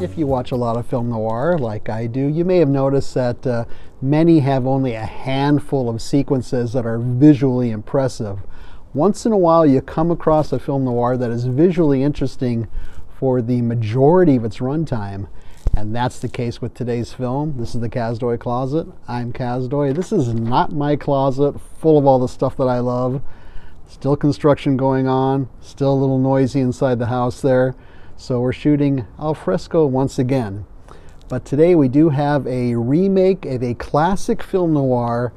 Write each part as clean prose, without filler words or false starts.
If you watch a lot of film noir like I do, you may have noticed that many have only a handful of sequences that are visually impressive. Once in a while you come across a film noir that is visually interesting for the majority of its runtime, and that's the case with today's film. This is the Kazdoy Closet. I'm Kazdoy. This is not my closet full of all the stuff that I love. Still construction going on, still a little noisy inside the house there. So we're shooting al fresco once again. But today we do have a remake of a classic film noir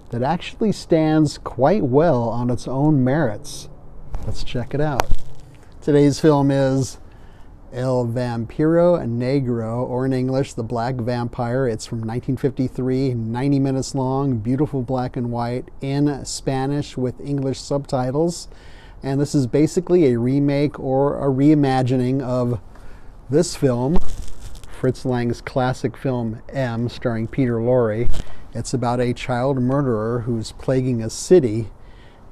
that actually stands quite well on its own merits. Let's check it out. Today's film is El Vampiro Negro, or in English, The Black Vampire. It's from 1953, 90 minutes long, beautiful black and white in Spanish with English subtitles. And this is basically a remake or a reimagining of this film, Fritz Lang's classic film M, starring Peter Lorre. It's about a child murderer who's plaguing a city,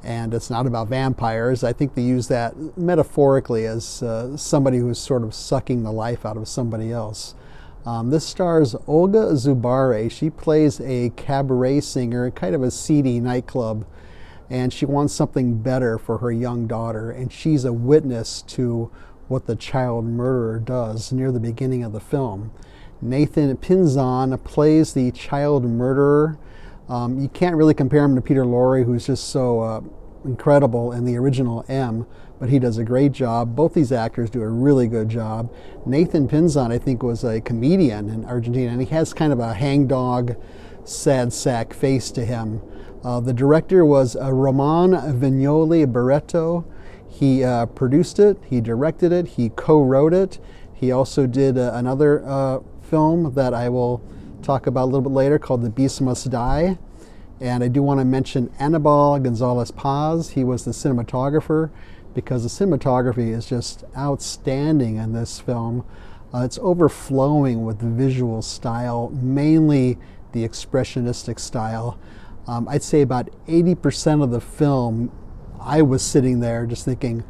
and it's not about vampires. I think they use that metaphorically as somebody who's sort of sucking the life out of somebody else. This stars Olga Zubare. She plays a cabaret singer, kind of a seedy nightclub, and she wants something better for her young daughter, and she's a witness to what the child murderer does near the beginning of the film. Nathan Pinzon plays the child murderer. You can't really compare him to Peter Lorre, who's just so incredible in the original M, but he does a great job. Both these actors do a really good job. Nathan Pinzon, I think, was a comedian in Argentina, and he has kind of a hangdog, sad sack face to him. The director was Roman Vignoli Barreto. He produced it, he directed it, he co-wrote it. He also did another film that I will talk about a little bit later called The Beast Must Die. And I do want to mention Anibal Gonzalez Paz. He was the cinematographer, because the cinematography is just outstanding in this film. It's overflowing with the visual style, mainly the expressionistic style. I'd say about 80% of the film, I was sitting there just thinking,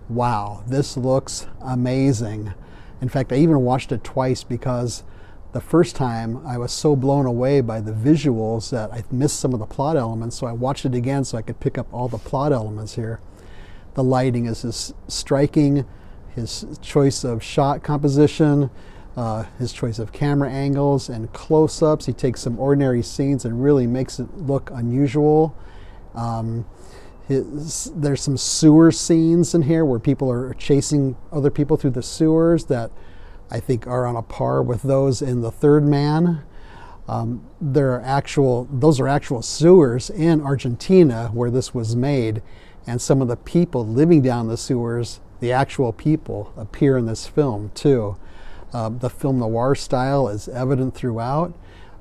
wow, this looks amazing. In fact, I even watched it twice because the first time I was so blown away by the visuals that I missed some of the plot elements, so I watched it again so I could pick up all the plot elements here. The lighting is just striking, his choice of shot composition, his choice of camera angles and close-ups. He takes some ordinary scenes and really makes it look unusual. There's some sewer scenes in here where people are chasing other people through the sewers that I think are on a par with those in The Third Man. Those are actual sewers in Argentina where this was made, and some of the people living down the sewers, the actual people, appear in this film too. The film noir style is evident throughout,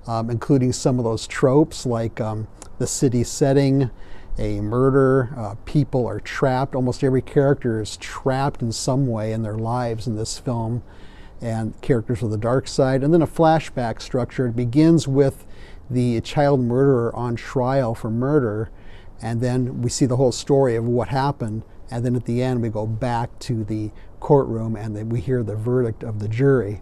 including some of those tropes like the city setting, a murder, people are trapped. Almost every character is trapped in some way in their lives in this film, and characters with a dark side. And then a flashback structure. It begins with the child murderer on trial for murder, and then we see the whole story of what happened, and then at the end we go back to the courtroom and then we hear the verdict of the jury.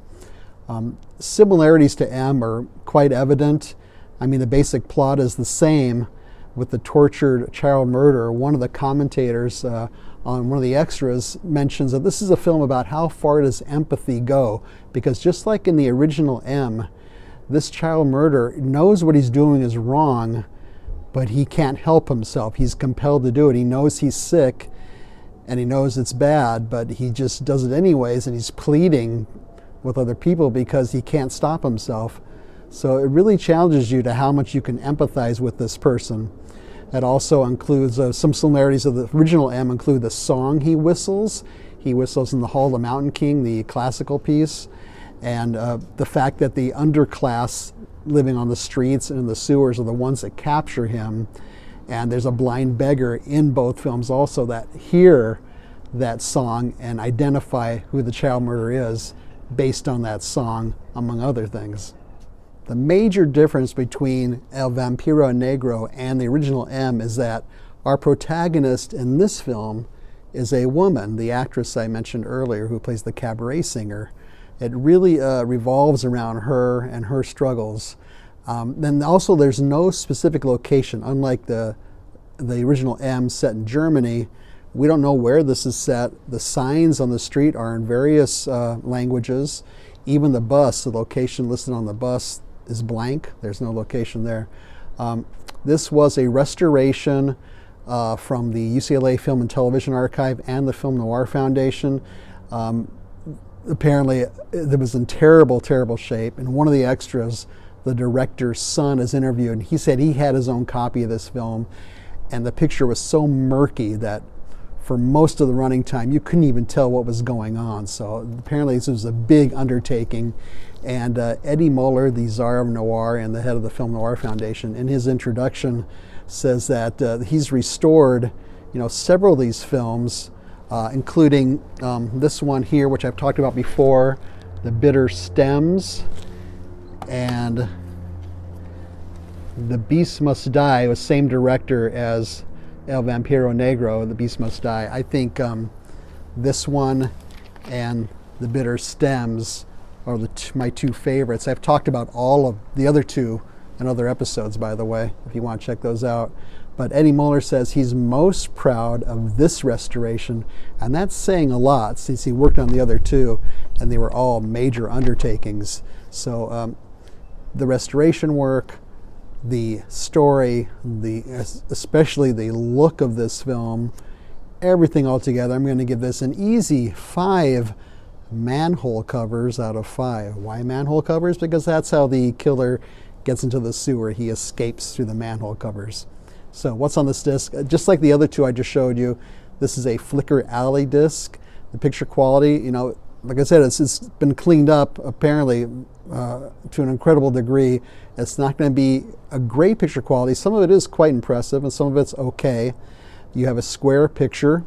Similarities to M are quite evident. I mean, the basic plot is the same with the tortured child murderer. One of the commentators on one of the extras mentions that this is a film about how far does empathy go, because just like in the original M, this child murderer knows what he's doing is wrong, but he can't help himself. He's compelled to do it. He knows he's sick and he knows it's bad, but he just does it anyways, and he's pleading with other people because he can't stop himself. So it really challenges you to how much you can empathize with this person. It also includes some similarities of the original M include the song he whistles. He whistles in the Hall of the Mountain King, the classical piece, and the fact that the underclass living on the streets and in the sewers are the ones that capture him. And there's a blind beggar in both films also that hear that song and identify who the child murderer is based on that song, among other things. The major difference between El Vampiro Negro and the original M is that our protagonist in this film is a woman, the actress I mentioned earlier who plays the cabaret singer. It really revolves around her and her struggles. Then also there's no specific location, unlike the original M set in Germany. We don't know where this is set. The signs on the street are in various languages. Even the bus, the location listed on the bus is blank. There's no location there. This was a restoration from the UCLA Film and Television Archive and the Film Noir Foundation. Apparently it was in terrible, terrible shape. And one of the extras, the director's son, is interviewed, and he said he had his own copy of this film, and the picture was so murky that for most of the running time you couldn't even tell what was going on. So apparently this was a big undertaking. And Eddie Moeller, the czar of noir and the head of the Film Noir Foundation, in his introduction says that he's restored several of these films, including this one here, which I've talked about before, The Bitter Stems, and The Beast Must Die, was same director as El Vampiro Negro, The Beast Must Die. I think this one and The Bitter Stems are my two favorites. I've talked about all of the other two in other episodes, by the way, if you want to check those out. But Eddie Moeller says he's most proud of this restoration, and that's saying a lot since he worked on the other two, and they were all major undertakings. So the restoration work, the story, especially the look of this film, everything all together, I'm going to give this an easy 5 manhole covers out of 5. Why manhole covers? Because that's how the killer gets into the sewer. He escapes through the manhole covers. So what's on this disc? Just like the other two I just showed you, this is a Flickr Alley disc. The picture quality, like I said, it's been cleaned up apparently to an incredible degree. It's not going to be a great picture quality. Some of it is quite impressive and some of it's okay. You have a square picture.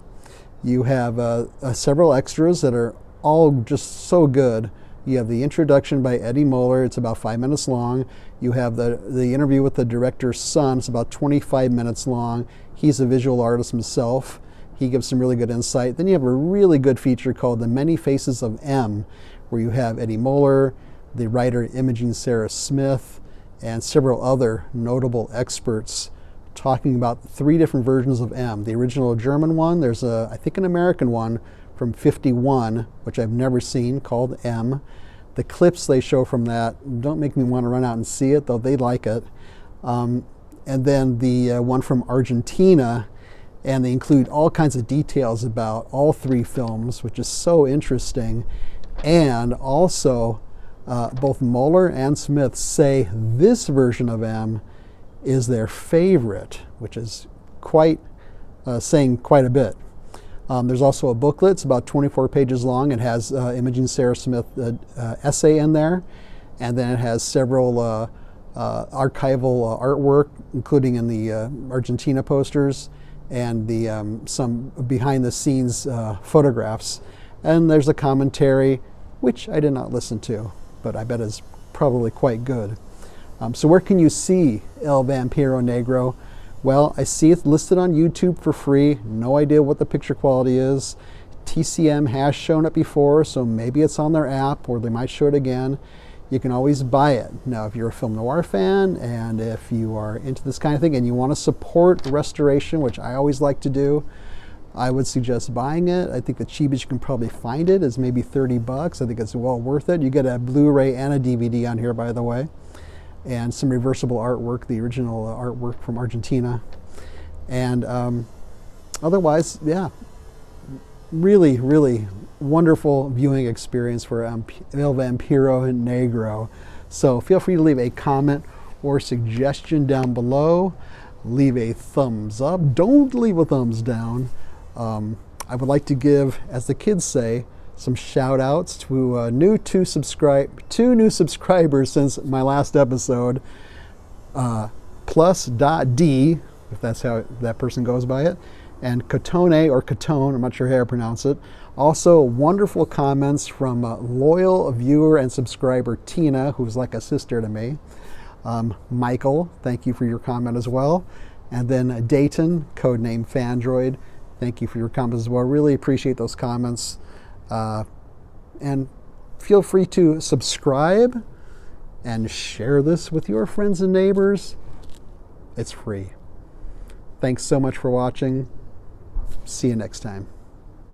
You have several extras that are all just so good. You have the introduction by Eddie Moeller. It's about 5 minutes long. You have the interview with the director's son. It's about 25 minutes long. He's a visual artist himself. He gives some really good insight. Then you have a really good feature called The Many Faces of M, where you have Eddie Moeller, the writer Imogene Sarah Smith, and several other notable experts talking about 3 different versions of M. The original German one, there's I think an American one from 51, which I've never seen, called M. The clips they show from that don't make me want to run out and see it, though they like it. And then the one from Argentina, and they include all kinds of details about all 3 films, which is so interesting. And also, both Moeller and Smith say this version of M is their favorite, which is saying quite a bit. There's also a booklet. It's about 24 pages long. It has Imogene Sarah Smith essay in there, and then it has several archival artwork, including in the Argentina posters and the some behind-the-scenes photographs. And there's a commentary, which I did not listen to, but I bet is probably quite good. So where can you see El Vampiro Negro? Well, I see it listed on YouTube for free. No idea what the picture quality is. TCM has shown it before, so maybe it's on their app, or they might show it again. You can always buy it. Now, if you're a film noir fan, and if you are into this kind of thing, and you want to support restoration, which I always like to do, I would suggest buying it. I think the cheapest you can probably find it is maybe $30. I think it's well worth it. You get a Blu-ray and a DVD on here, by the way, and some reversible artwork, the original artwork from Argentina. And otherwise, yeah, really, really wonderful viewing experience for El Vampiro Negro. So feel free to leave a comment or suggestion down below. Leave a thumbs up. Don't leave a thumbs down. I would like to give, as the kids say, some shout outs to two new subscribers since my last episode. Plus.D, if that's how that person goes by it, and Cotone or Catone, I'm not sure how to pronounce it. Also, wonderful comments from loyal viewer and subscriber Tina, who's like a sister to me. Michael, thank you for your comment as well. And then Dayton, codename Fandroid, thank you for your comments as well. Really appreciate those comments. And Feel free to subscribe and share this with your friends and neighbors. It's free. Thanks so much for watching. See you next time.